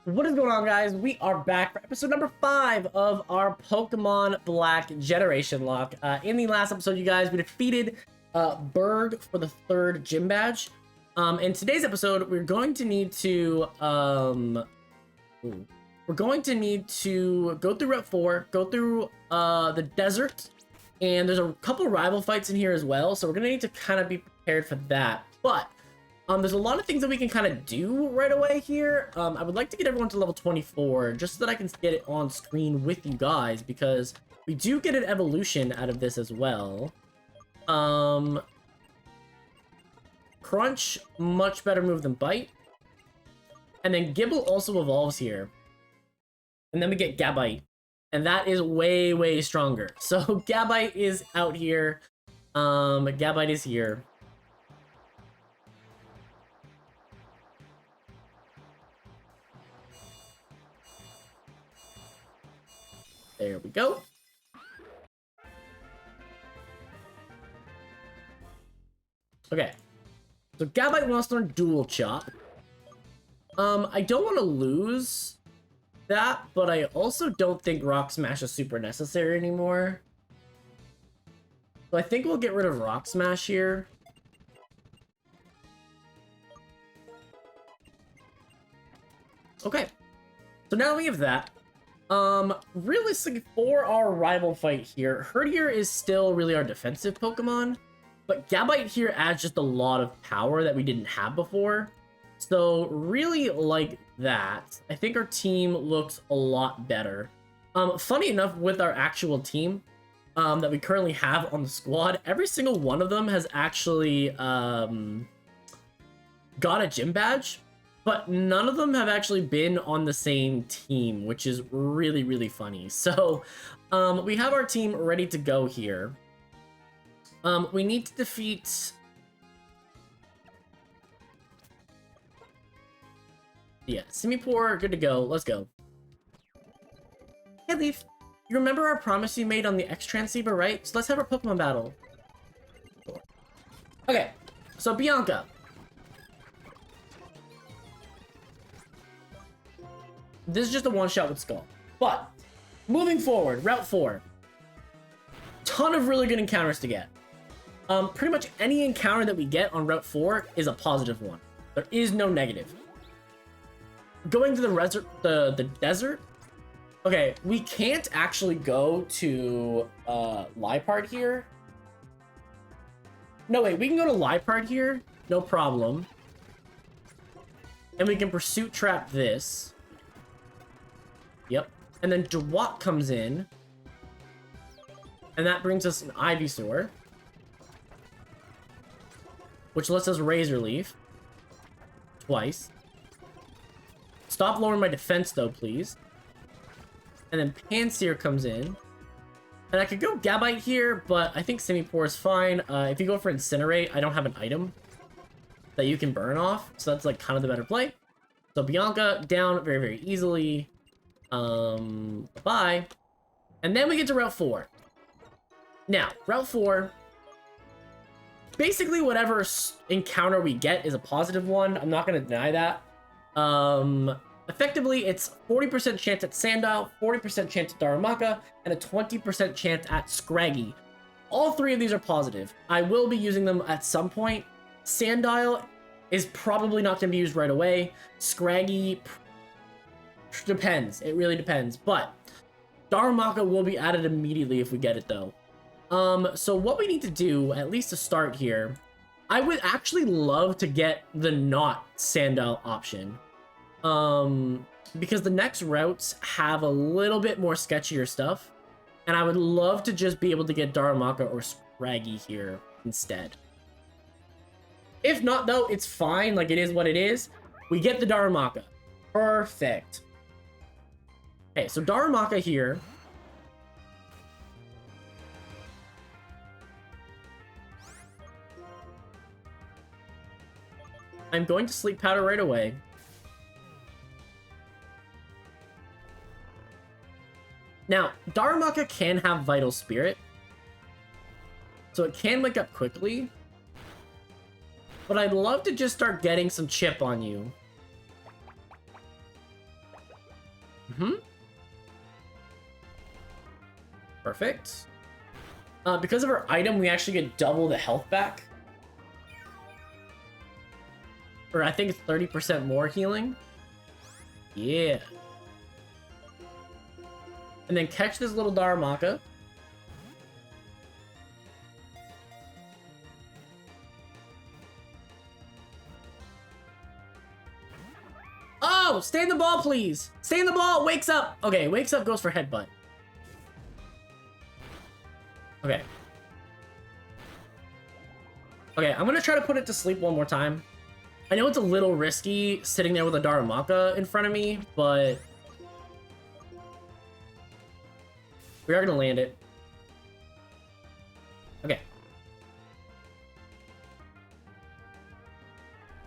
What is going on, guys? We are back for episode number 5 of our Pokemon Black Generation Lock. In the last episode, you guys, we defeated Berg for the 3rd gym badge. In today's episode, we're going to need to go through Route 4, go through the desert, and there's a couple rival fights in here as well. So we're gonna need to kind of be prepared for that. But there's a lot of things that we can kind of do right away here. I would like to get everyone to level 24 just so that I can get it on screen with you guys, because we do get an evolution out of this as well. Crunch, much better move than Bite. And then Gibble also evolves here. And then we get Gabite. And that is way, way stronger. So Gabite is out here. Gabite is here. There we go. Okay. So Gabite wants to learn Dual Chop. I don't want to lose that, but I also don't think Rock Smash is super necessary anymore. So I think we'll get rid of Rock Smash here. Okay. So now we have that. Realistically, for our rival fight here, Herdier is still really our defensive Pokemon, but Gabite here adds just a lot of power that we didn't have before. So really like that, I think our team looks a lot better. Funny enough, with our actual team that we currently have on the squad, every single one of them has actually got a gym badge. But none of them have actually been on the same team, which is really, really funny. So we have our team ready to go here. We need to defeat... Yeah, Simipour, good to go. Let's go. Hey, Leaf. You remember our promise you made on the X-Transceiver, right? So let's have our Pokemon battle. Okay, so Bianca. This is just a one-shot with Skull. But, moving forward, Route 4. Ton of really good encounters to get. Pretty much any encounter that we get on Route 4 is a positive one. There is no negative. Going to the desert. Okay, we can't actually go to Liepard here. No, wait, we can go to Liepard here. No problem. And we can Pursuit Trap this. Yep. And then Dewott comes in. And that brings us an Ivysaur. Which lets us Razor Leaf. Twice. Stop lowering my defense though, please. And then Pansear comes in. And I could go Gabite here, but I think Simipour is fine. If you go for Incinerate, I don't have an item that you can burn off. So that's like kind of the better play. So Bianca down very, very easily. Bye. And then we get to Route 4. Now, Route 4, basically whatever encounter we get is a positive one. I'm not going to deny that. Effectively, it's 40% chance at Sandile, 40% chance at Darumaka, and a 20% chance at Scraggy. All 3 of these are positive. I will be using them at some point. Sandile is probably not going to be used right away. Scraggy... depends. It really depends. But Darumaka will be added immediately if we get it, though. So what we need to do, at least to start here, I would actually love to get the not Sandile option. Because the next routes have a little bit more sketchier stuff. And I would love to just be able to get Darumaka or Scraggy here instead. If not, though, it's fine. Like, it is what it is. We get the Darumaka. Perfect. Okay, so Darumaka here. I'm going to Sleep Powder right away. Now, Darumaka can have Vital Spirit. So it can wake up quickly. But I'd love to just start getting some chip on you. Perfect. Because of our item, we actually get double the health back. Or I think it's 30% more healing. Yeah. And then catch this little Darumaka. Oh, stay in the ball, please. Stay in the ball. Wakes up. Okay, wakes up, goes for headbutt. Okay. Okay, I'm gonna try to put it to sleep one more time. I know it's a little risky sitting there with a Darumaka in front of me, but we are gonna land it. Okay.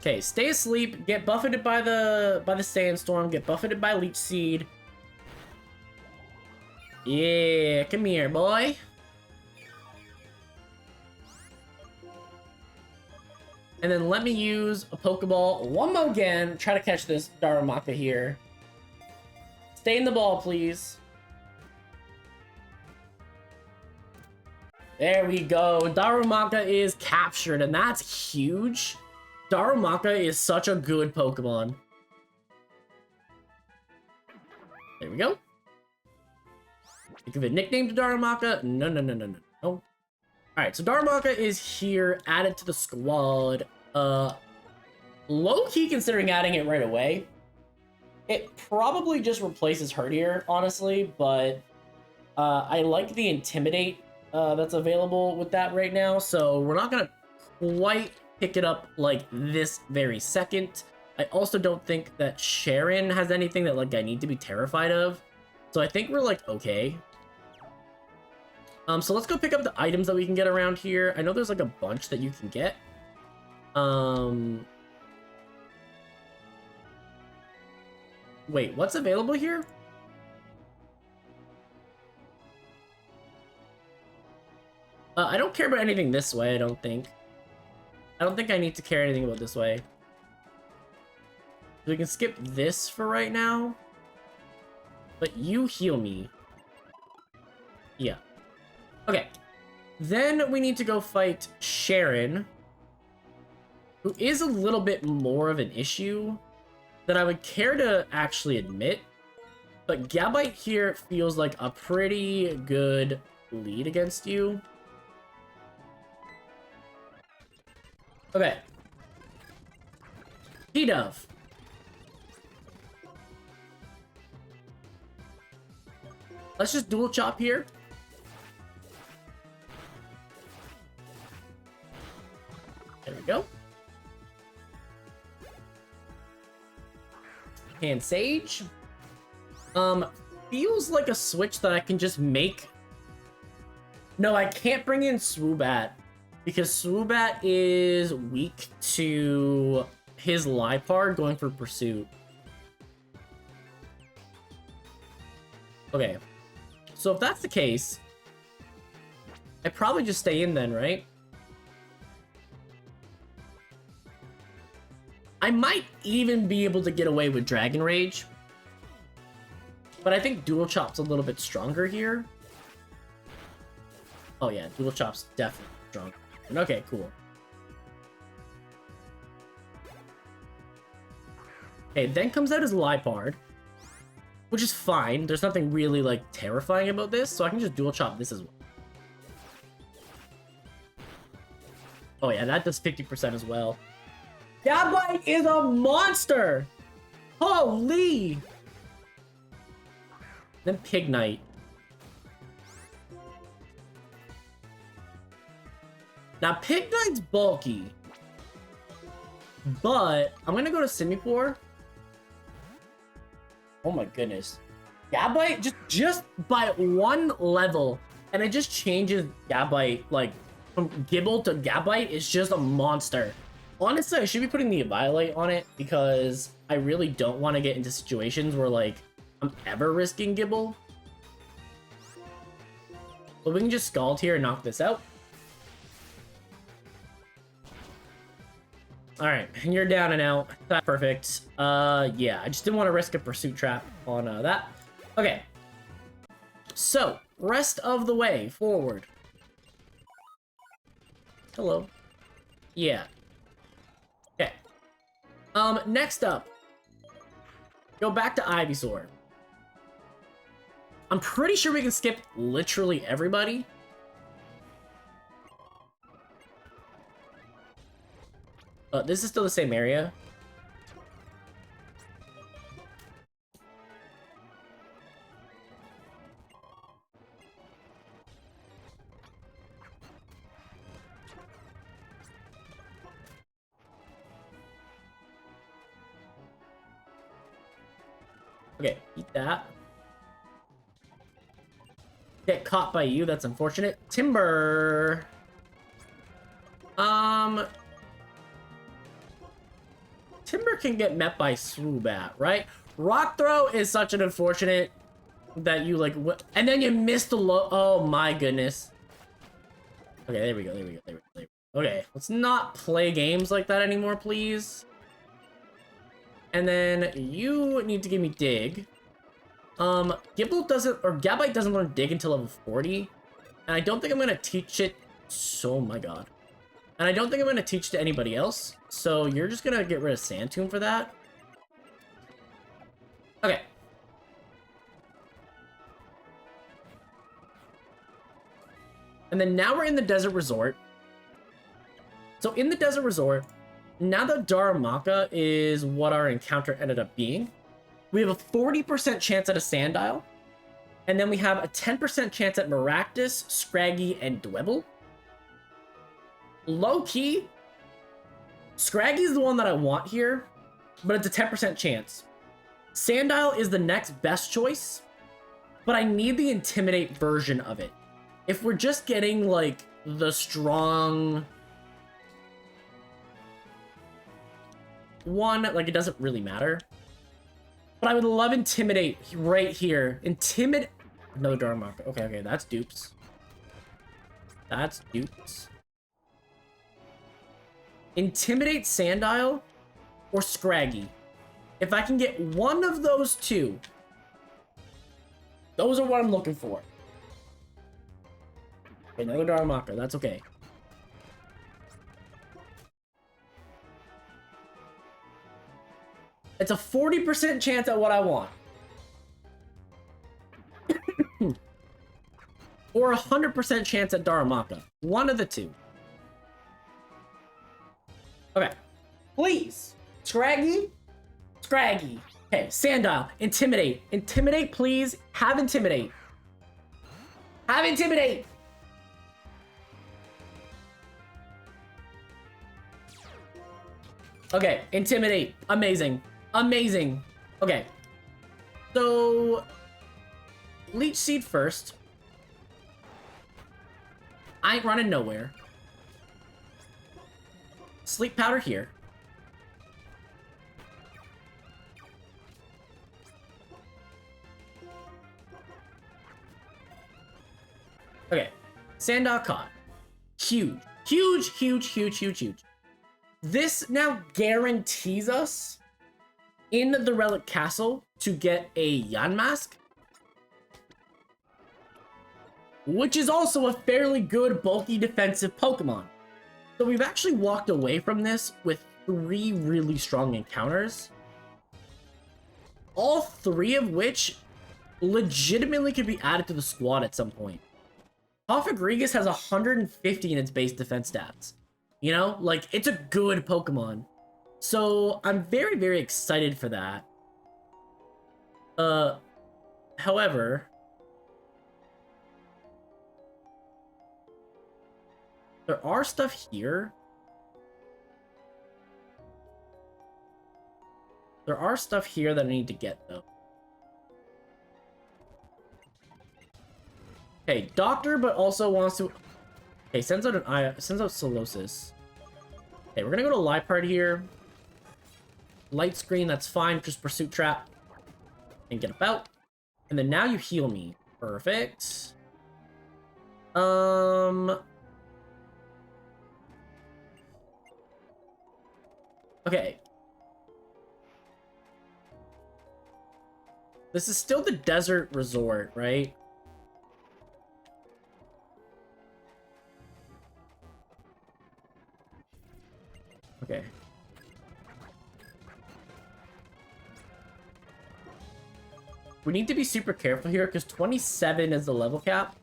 Okay, stay asleep, get buffeted by the sandstorm, get buffeted by Leech Seed. Yeah, come here, boy. And then let me use a Pokeball one more again, try to catch this Darumaka here. Stay in the ball, please. There we go. Darumaka is captured, and that's huge. Darumaka is such a good Pokemon. There we go. Think of a nickname to Darumaka? No, no, no, no, no, no. Alright, so Darumaka is here, added to the squad. Low-key considering adding it right away. It probably just replaces Herdier, honestly, but I like the Intimidate that's available with that right now, so we're not gonna quite pick it up like this very second. I also don't think that Sharon has anything that like I need to be terrified of, so I think we're like okay. So let's go pick up the items that we can get around here. I know there's like a bunch that you can get. Wait, what's available here? I don't care about anything this way, I don't think. I don't think I need to care anything about this way. So we can skip this for right now. But you heal me. Yeah. Okay. Then we need to go fight Sharon, who is a little bit more of an issue than I would care to actually admit. But Gabite here feels like a pretty good lead against you. Okay. P-Dove. Let's just dual chop here. There we go. Hand Sage. Feels like a switch that I can just make. No, I can't bring in Swoobat because Swoobat is weak to his Liepard going for Pursuit. Okay. So if that's the case, I probably just stay in then, right? I might even be able to get away with Dragon Rage. But I think Dual Chop's a little bit stronger here. Oh yeah, Dual Chop's definitely stronger. Okay, cool. Okay, then comes out his Liepard, which is fine. There's nothing really, like, terrifying about this, so I can just Dual Chop this as well. Oh yeah, that does 50% as well. Gabite is a monster! Holy! Then Pignite. Now, Pignite's bulky. But, I'm gonna go to Simipour. Oh my goodness. Gabite, just by one level, and it just changes Gabite, like, from Gibble to Gabite is just a monster. Honestly, I should be putting the Eviolite on it, because I really don't want to get into situations where, like, I'm ever risking Gibble. But we can just Scald here and knock this out. All right, and you're down and out. That's perfect. Yeah, I just didn't want to risk a pursuit trap on that. Okay. So, rest of the way forward. Hello. Yeah. Okay. Next up. Go back to Ivysaur. I'm pretty sure we can skip literally everybody. This is still the same area. Okay, eat that. Get caught by you, that's unfortunate. Timber. Timber can get met by Swoobat, right? Rock Throw is such an unfortunate that you like, and then you missed the low. Oh my goodness. Okay, there we go, there we go, there we go, there we go. Okay, let's not play games like that anymore, please. And then you need to give me dig. Gibble doesn't, or Gabite doesn't learn dig until level 40. And I don't think I'm gonna teach it. Oh my god. And I don't think I'm gonna teach to anybody else. So you're just gonna get rid of Sand Tomb for that. Okay. And then now we're in the Desert Resort. So in the Desert Resort, now that Darumaka is what our encounter ended up being, we have a 40% chance at a Sandile. And then we have a 10% chance at Maractus, Scraggy, and Dwebble. Low-key, Scraggy is the one that I want here, but it's a 10% chance. Sandile is the next best choice, but I need the Intimidate version of it. If we're just getting, like, the strong one, like, it doesn't really matter. But I would love Intimidate right here. Intimidate. Another Darumaka. Okay, okay, that's dupes. That's dupes. Intimidate Sandile or Scraggy. If I can get one of those two, those are what I'm looking for. Okay, another Darumaka. That's okay. It's a 40% chance at what I want. Or a 100% chance at Darumaka. One of the two. Okay. Please. Scraggy. Scraggy. Okay, Sandile. Intimidate. Intimidate, please. Have Intimidate. Have Intimidate! Okay, Intimidate. Amazing. Amazing. Okay. So, Leech Seed first. I ain't running nowhere. Sleep Powder here. Okay. Sandile caught. Huge. Huge, huge, huge, huge, huge. This now guarantees us in the Relic Castle to get a Yanmask, which is also a fairly good bulky defensive Pokemon. So we've actually walked away from this with 3 really strong encounters. All 3 of which legitimately could be added to the squad at some point. Hoffagrigus has 150 in its base defense stats. You know, like, it's a good Pokemon. So I'm very, very excited for that. However, there are stuff here. There are stuff here that I need to get, though. Okay, Doctor, but also wants to... Okay, sends out Solosis. Okay, we're gonna go to Liepard here. Light Screen, that's fine. Just Pursuit Trap. And get about. And then now you heal me. Perfect. There Okay. This is still the desert resort, right? Okay. We need to be super careful here because 27 is the level cap.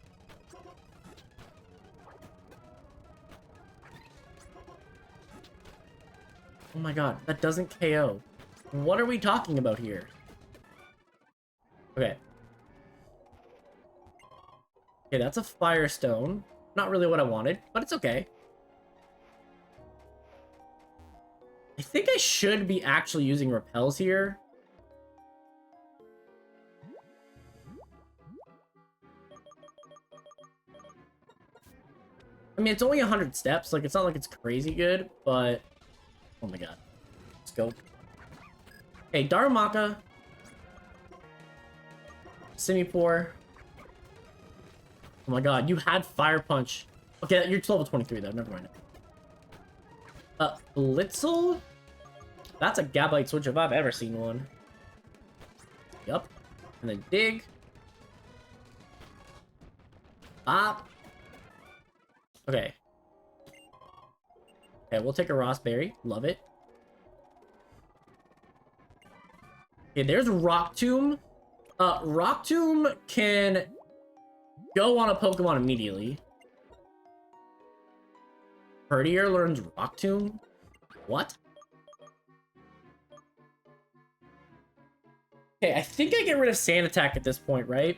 Oh my god, that doesn't KO. What are we talking about here? Okay. Okay, that's a Firestone. Not really what I wanted, but it's okay. I think I should be actually using repels here. I mean, it's only 100 steps. Like, it's not like it's crazy good, but... Oh my god. Let's go. Hey, Darumaka. Simipour. Oh my god, you had Fire Punch. Okay, you're level 23 though, never mind. Blitzel? That's a Gabite switch if I've ever seen one. Yup. And then Dig. Bop. Okay. Okay, we'll take a Rossberry. Love it. Okay, there's Rock Tomb. Rock Tomb can go on a Pokemon immediately. Herdier learns Rock Tomb? What? Okay, I think I get rid of Sand Attack at this point, right?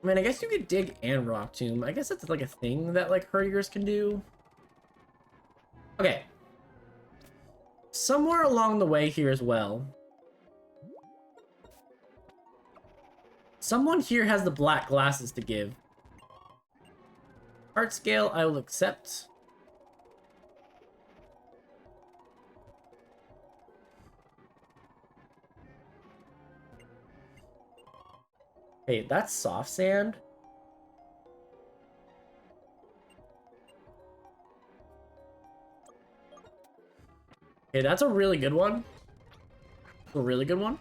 I mean, I guess you could Dig and Rock Tomb. I guess that's like a thing that like Herdiers can do. Okay. Somewhere along the way here as well. Someone here has the black glasses to give. Art scale, I will accept. Hey, that's soft sand. Okay, that's a really good one. A really good one.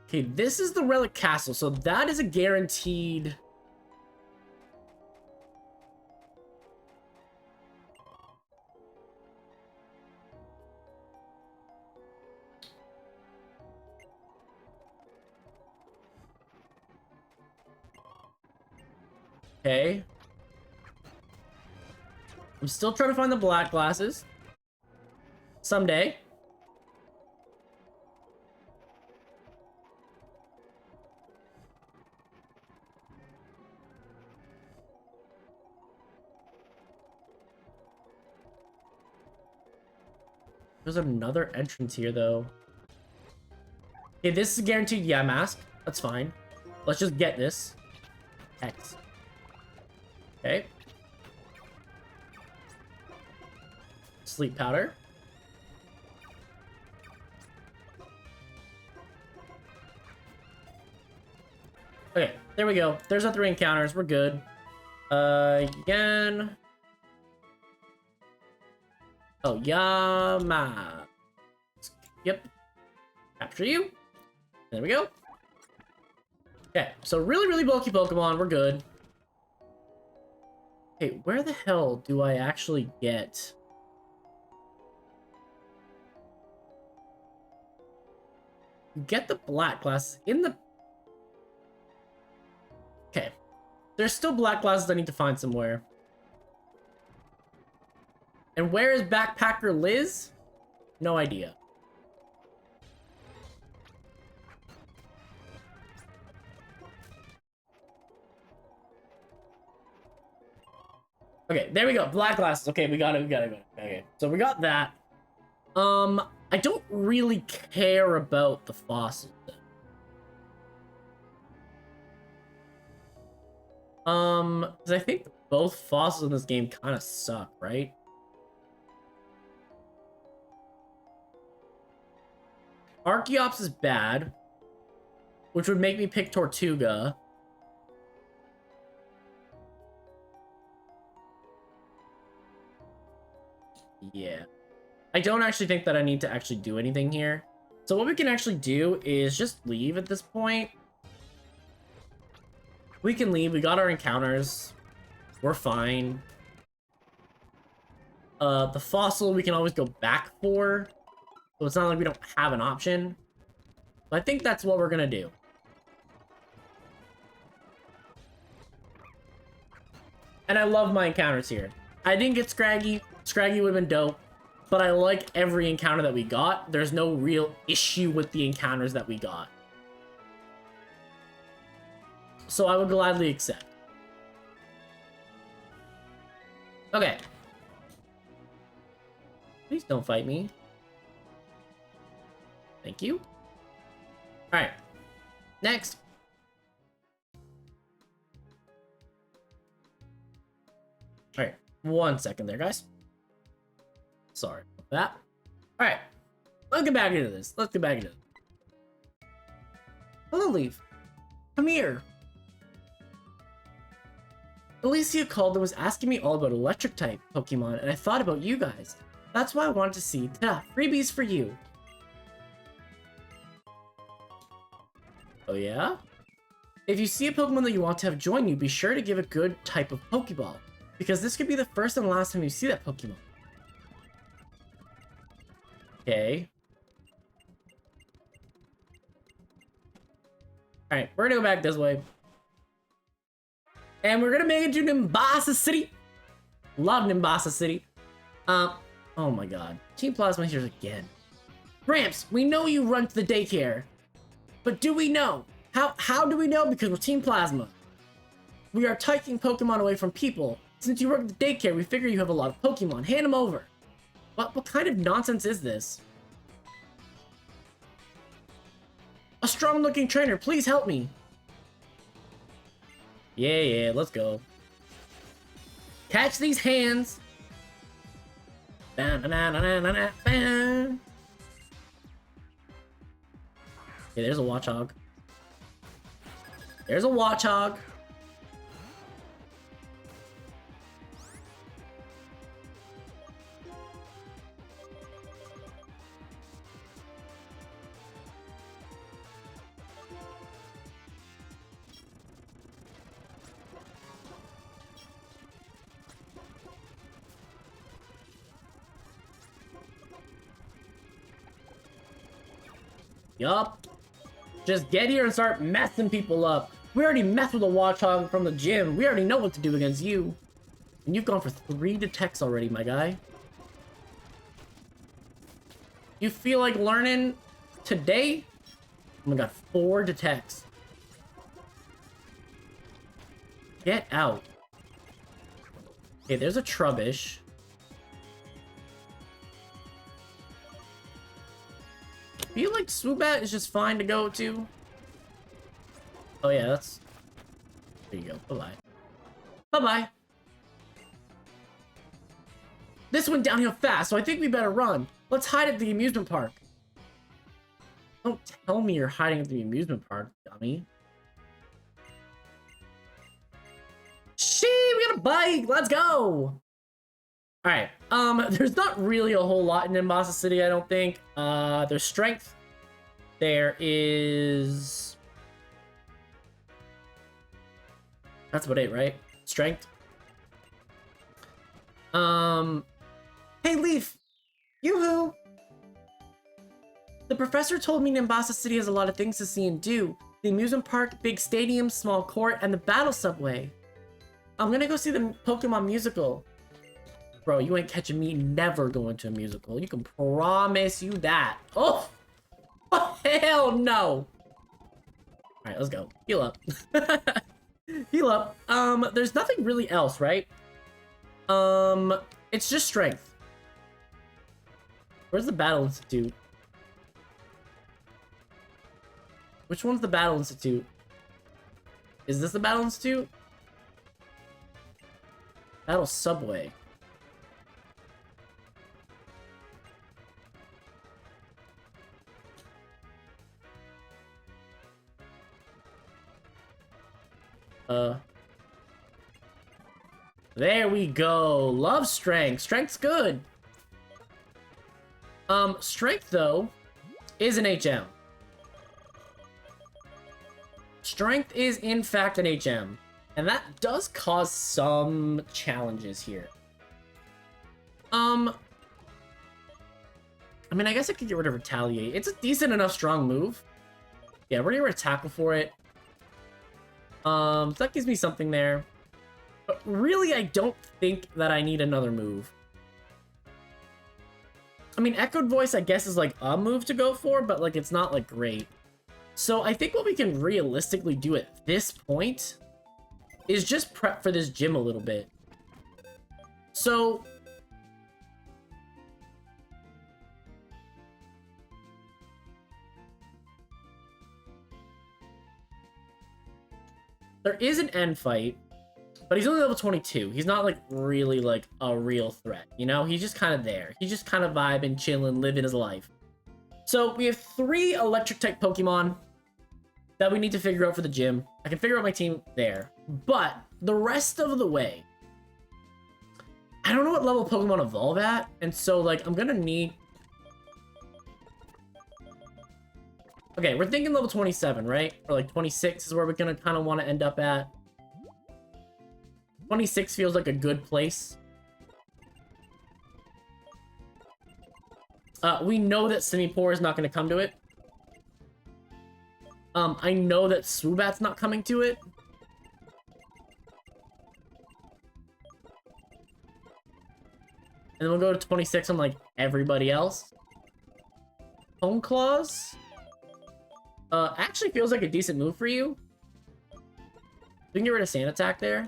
Okay, this is the Relic Castle, so that is a guaranteed... Okay. I'm still trying to find the black glasses. Someday. There's another entrance here, though. Okay, this is guaranteed yeah mask. That's fine. Let's just get this. X. Okay. Sleep powder. Okay, there we go. There's our 3 encounters. We're good. Again. Oh, Yama. Yep. Capture you. There we go. Okay, so really, really bulky Pokemon. We're good. Hey, where the hell do I actually get... Get the black glasses in the... Okay. There's still black glasses I need to find somewhere. And where is Backpacker Liz? No idea. Okay, there we go. Black glasses. Okay, we got it. Okay, so we got that. I don't really care about the fossils. Because I think both fossils in this game kind of suck, right? Archeops is bad, which would make me pick Tortuga. Yeah. I don't actually think that I need to actually do anything here. So what we can actually do is just leave at this point. We can leave. We got our encounters. We're fine. The fossil we can always go back for. So it's not like we don't have an option. But I think that's what we're gonna do. And I love my encounters here. I didn't get Scraggy. Scraggy would have been dope. But I like every encounter that we got. There's no real issue with the encounters that we got. So I would gladly accept. Okay. Please don't fight me. Thank you. Alright. Next. Alright. 1 second there, guys. Sorry about that. Alright. Let's get back into this. Let's get back into it. Hello, Leaf. Come here. Alicia called and was asking me all about electric type Pokemon, and I thought about you guys. That's why I wanted to see. Ta, freebies for you. Oh yeah? If you see a Pokemon that you want to have join you, be sure to give a good type of Pokeball, because this could be the first and last time you see that Pokemon. Okay. Alright, we're gonna go back this way. And we're gonna make it to Nimbasa City. Love Nimbasa City. Oh my god. Team Plasma here again. Gramps, we know you run to the daycare. But do we know? How do we know? Because we're Team Plasma. We are taking Pokemon away from people. Since you work at the daycare, we figure you have a lot of Pokemon. Hand them over. What kind of nonsense is this? A strong-looking trainer, please help me. Yeah, let's go. Catch these hands. Okay, there's a Watchog. There's a Watchog. Yup. Just get here and start messing people up. We already messed with a Watchog from the gym. We already know what to do against you. And you've gone for 3 detects already, my guy. You feel like learning today? Oh my god, 4 detects. Get out. Okay, there's a Trubbish. I feel like Swoobat is just fine to go to. Oh yeah, that's... There you go. Bye-bye. Bye-bye. This went downhill fast, so I think we better run. Let's hide at the amusement park. Don't tell me you're hiding at the amusement park, dummy. Shee, we got a bike! Let's go! Alright, there's not really a whole lot in Nimbasa City, I don't think. There's strength. There is... That's about it, right? Strength. Hey, Leaf! Yoo-hoo! The professor told me Nimbasa City has a lot of things to see and do. The amusement park, big stadium, small court, and the battle subway. I'm gonna go see the Pokemon musical. Bro, you ain't catching me never going to a musical. You can promise you that. Oh! Oh, hell no! Alright, let's go. Heal up. Heal up. There's nothing really else, right? It's just strength. Where's the Battle Institute? Which one's the Battle Institute? Is this the Battle Institute? Battle Subway. There we go. Love strength. Strength's good. Strength, though, is an HM. Strength is, in fact, an HM. And that does cause some challenges here. I mean, I guess I could get rid of Retaliate. It's a decent enough strong move. Yeah, we're gonna tackle for it. So that gives me something there. But really, I don't think that I need another move. I mean, Echoed Voice, I guess, is like a move to go for, but like it's not like great. So I think what we can realistically do at this point is just prep for this gym a little bit. So there is an end fight, but he's only level 22. He's not like really like a real threat, you know? He's just kind of there. He's just kind of vibing, chilling, living his life. So we have 3 electric type Pokemon that we need to figure out for the gym. I can figure out my team there. But the rest of the way, I don't know what level Pokemon evolve at. And so like, I'm gonna need... Okay, we're thinking level 27, right? Or like 26 is where we're gonna kind of want to end up at. 26 feels like a good place. We know that Simipour is not going to come to it. I know that Swoobat's not coming to it. And then we'll go to 26 on, like, everybody else. Home Claws? Actually feels like a decent move for you. We can get rid of Sand Attack there.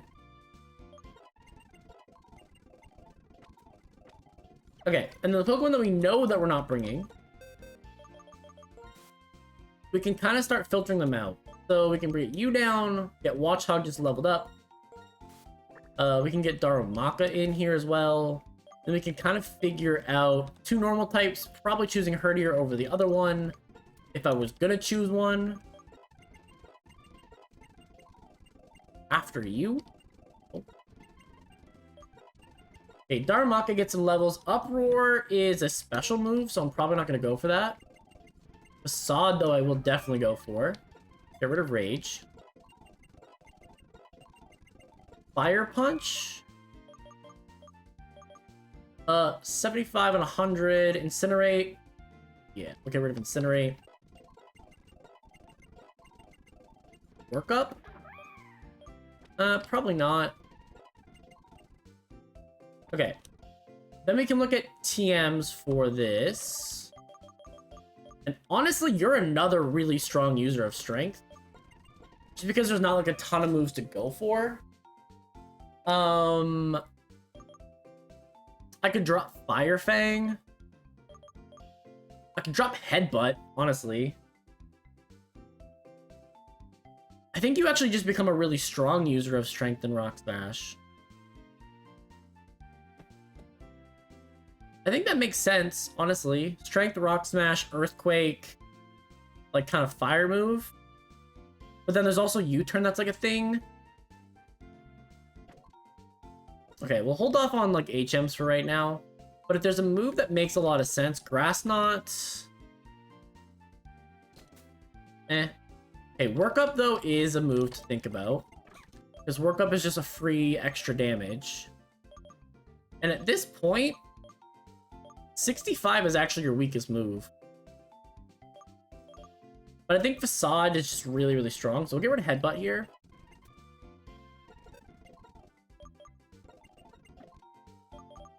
Okay, and then the Pokemon that we know that we're not bringing, we can kind of start filtering them out. So we can bring you down, get Watchog just leveled up. We can get Darumaka in here as well. Then we can kind of figure out 2 normal types, probably choosing Herdier over the other one, if I was gonna choose one. After you. Oh. Okay, Darumaka gets some levels. Uproar is a special move, so I'm probably not going to go for that. Facade, though, I will definitely go for. Get rid of Rage. Fire Punch. 75 and 100. Incinerate. Yeah, we'll get rid of Incinerate. Work Up? Probably not. Okay. Then we can look at TMs for this. And honestly, you're another really strong user of Strength. Just because there's not like a ton of moves to go for. I could drop Fire Fang. I could drop Headbutt, honestly. I think you actually just become a really strong user of Strength in Rock Smash. I think that makes sense, honestly. Strength, Rock Smash, Earthquake, like kind of fire move. But then there's also U-turn that's like a thing. Okay, we'll hold off on like HMs for right now. But if there's a move that makes a lot of sense, Grass Knot. Eh. Hey, Work Up though is a move to think about. Because Work Up is just a free extra damage. And at this point, 65 is actually your weakest move. But I think Facade is just really, really strong. So we'll get rid of Headbutt here.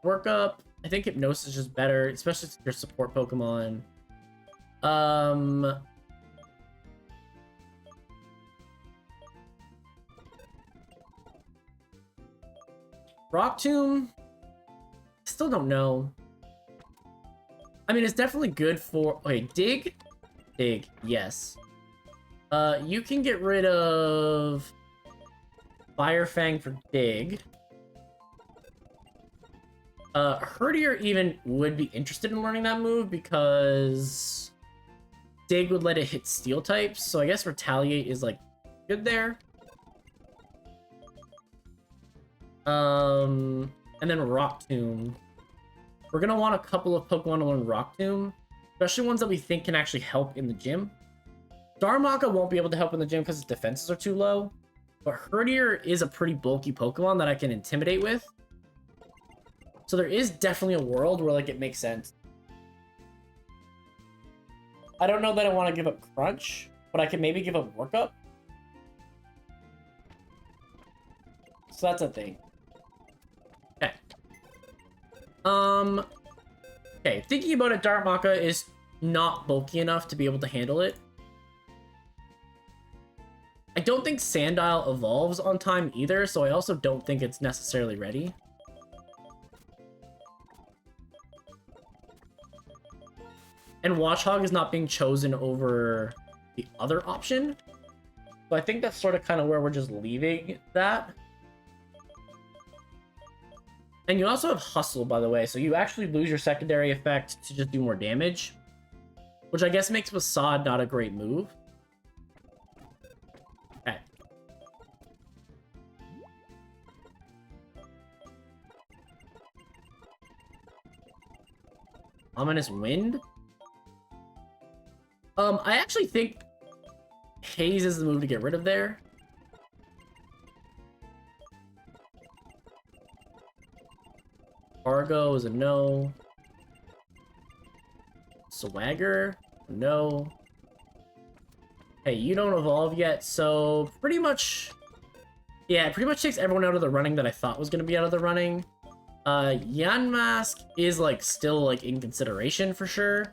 Work Up. I think Hypnosis is just better, especially your support Pokemon. Rock Tomb? Still don't know. I mean, it's definitely good for... Okay, Dig? Dig, yes. You can get rid of Fire Fang for Dig. Herdier even would be interested in learning that move because Dig would let it hit steel types, so I guess Retaliate is like good there. And then Rock Tomb. We're gonna want a couple of Pokemon to learn Rock Tomb, especially ones that we think can actually help in the gym. Darumaka won't be able to help in the gym because its defenses are too low, but Herdier is a pretty bulky Pokemon that I can intimidate with. So there is definitely a world where like it makes sense. I don't know that I want to give up Crunch, but I can maybe give up Workup. So that's a thing. Okay. Okay, thinking about it, Darumaka is not bulky enough to be able to handle it. I don't think Sandile evolves on time either, so I also don't think it's necessarily ready. And Watchog is not being chosen over the other option. So I think that's sort of kind of where we're just leaving that. And you also have Hustle, by the way, so you actually lose your secondary effect to just do more damage. Which I guess makes Facade not a great move. Okay. Ominous Wind? I actually think Haze is the move to get rid of there. Argo is a no. Swagger, no. Hey, you don't evolve yet, so pretty much... Yeah, it pretty much takes everyone out of the running that I thought was going to be out of the running. Yanmask is, like, still, like, in consideration for sure.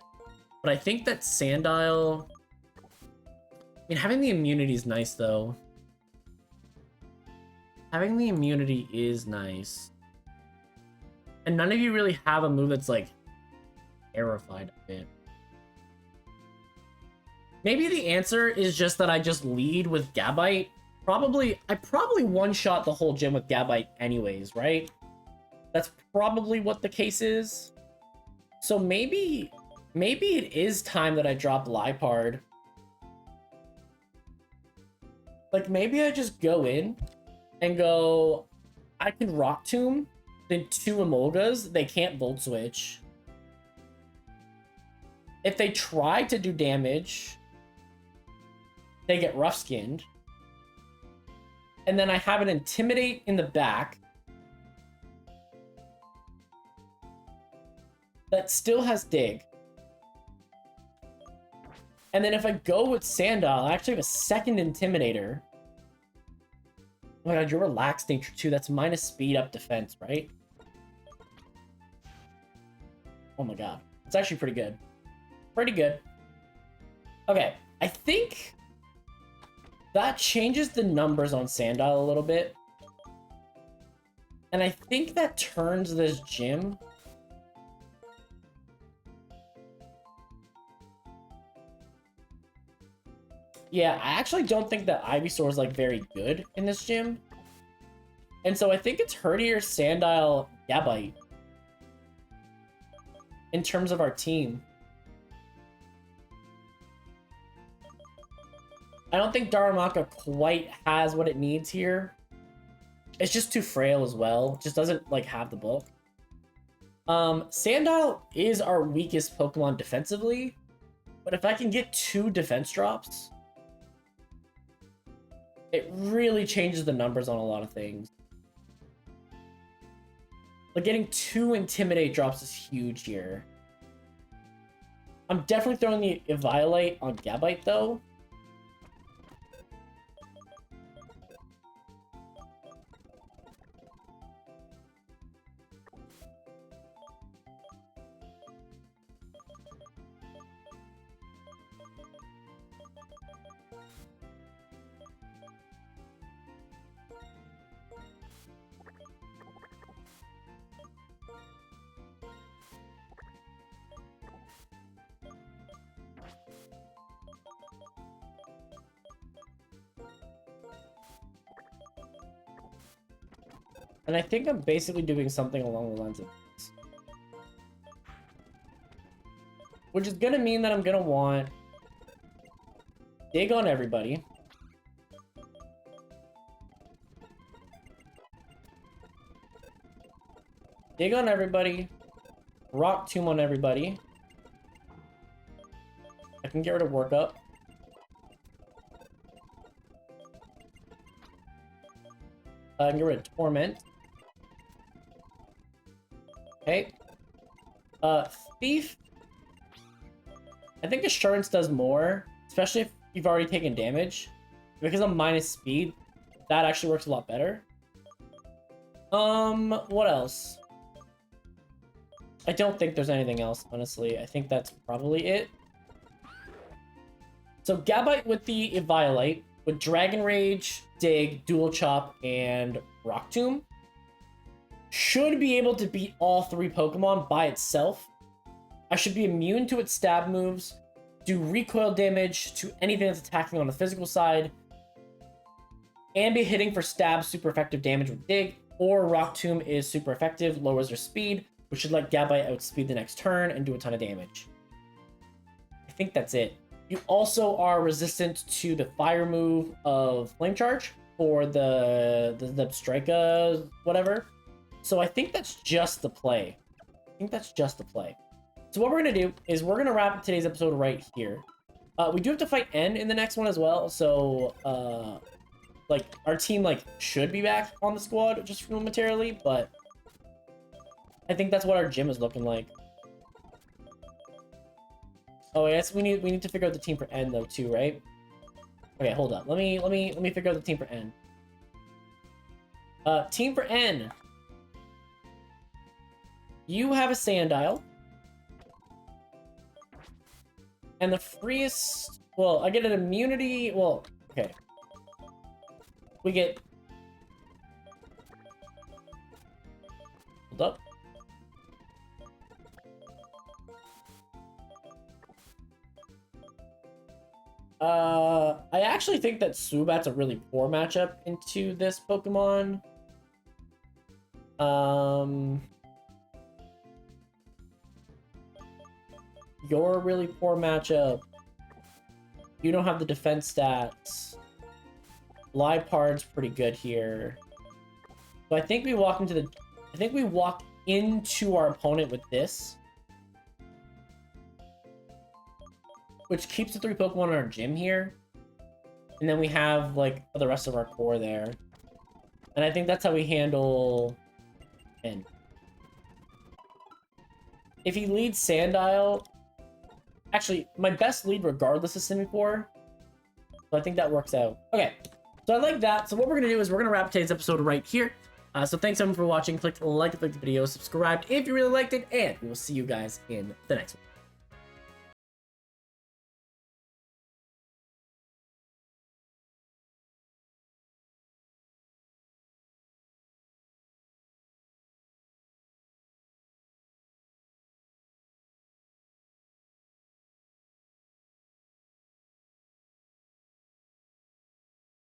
But I think that Sandile... I mean, having the immunity is nice, though. Having the immunity is nice. And none of you really have a move that's, like, terrified of it. Maybe the answer is just that I just lead with Gabite. I probably one-shot the whole gym with Gabite anyways, right? That's probably what the case is. So maybe it is time that I drop Liepard. Like, maybe I just go in and go, I can Rock Tomb, then 2 Emolgas, they can't Volt Switch. If they try to do damage, they get Rough Skinned. And then I have an Intimidate in the back that still has Dig. And then if I go with Sandile, I actually have a second Intimidator. Oh my god, you're Relaxed Nature too. That's minus speed up defense, right? Oh my god. It's actually pretty good. Pretty good. Okay, I think that changes the numbers on Sandile a little bit. And I think that turns this gym... Yeah, I actually don't think that Ivysaur is, like, very good in this gym. And so I think it's Herdier, Sandile, Gabite. In terms of our team. I don't think Darumaka quite has what it needs here. It's just too frail as well. It just doesn't, like, have the bulk. Sandile is our weakest Pokemon defensively. But if I can get 2 defense drops... it really changes the numbers on a lot of things. Like, getting 2 Intimidate drops is huge here. I'm definitely throwing the Eviolite on Gabite, though. And I think I'm basically doing something along the lines of this. which is gonna mean that I'm gonna want dig on everybody. Dig on everybody. Rock Tomb on everybody. I can get rid of Work Up. I can get rid of Torment. Okay. Thief. I think Assurance does more, especially if you've already taken damage. Because I'm minus speed, that actually works a lot better. What else? I don't think there's anything else, honestly. I think that's probably it. So Gabite with the Eviolite, with Dragon Rage, Dig, Dual Chop, and Rock Tomb, should be able to beat all 3 Pokemon by itself. I should be immune to its stab moves, do recoil damage to anything that's attacking on the physical side, and be hitting for stab super effective damage with Dig, or Rock Tomb is super effective, lowers their speed, which should let Gabite outspeed the next turn and do a ton of damage. I think that's it. You also are resistant to the fire move of Flame Charge for the Strika, whatever. So I think that's just the play. So what we're going to do is we're going to wrap up today's episode right here. We do have to fight N in the next one as well. So, like, our team, like, should be back on the squad just momentarily, but I think that's what our gym is looking like. Oh, yes, we need to figure out the team for N though too, right? Okay, hold up. Let me figure out the team for N. Team for N. You have a Sandile. And the freest, well, I get an immunity, well, okay. We get, hold up. I actually think that Subat's a really poor matchup into this Pokemon. You're a really poor matchup. You don't have the defense stats. Liepard's pretty good here. So I think we walk into our opponent with this, which keeps the 3 Pokemon in our gym here. And then we have, like, the rest of our core there. And I think that's how we handle N. If he leads Sandile... Actually, my best lead regardless is Simipour. So I think that works out. Okay, so I like that. So what we're going to do is we're going to wrap today's episode right here. So thanks everyone for watching. Click like the video, subscribe if you really liked it, and we will see you guys in the next one.